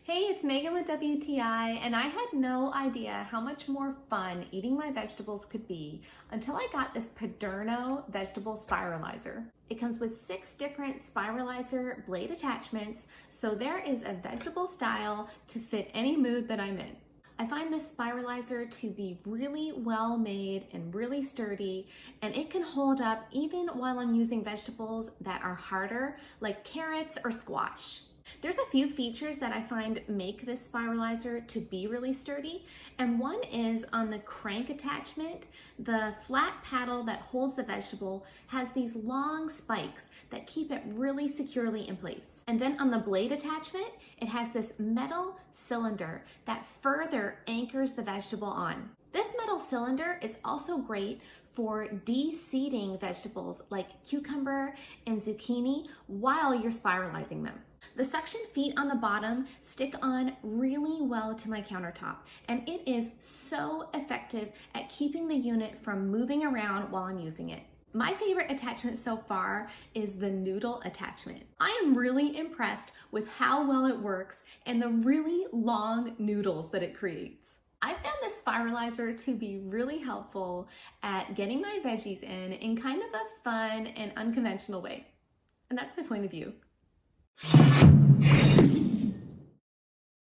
Hey, it's Megan with WTI, and I had no idea how much more fun eating my vegetables could be until I got this Paderno vegetable spiralizer. It comes with 6 different spiralizer blade attachments, so there is a vegetable style to fit any mood that I'm in. I find this spiralizer to be really well made and really sturdy, and it can hold up even while I'm using vegetables that are harder, like carrots or squash. There's a few features that I find make this spiralizer to be really sturdy, and one is on the crank attachment. The flat paddle that holds the vegetable has these long spikes that keep it really securely in place. And then on the blade attachment, it has this metal cylinder that further anchors the vegetable on. This metal cylinder is also great for de-seeding vegetables like cucumber and zucchini while you're spiralizing them. The suction feet on the bottom stick on really well to my countertop, and it is so effective at keeping the unit from moving around while I'm using it. My favorite attachment so far is the noodle attachment. I am really impressed with how well it works and the really long noodles that it creates. I found this spiralizer to be really helpful at getting my veggies in kind of a fun and unconventional way. And that's my point of view.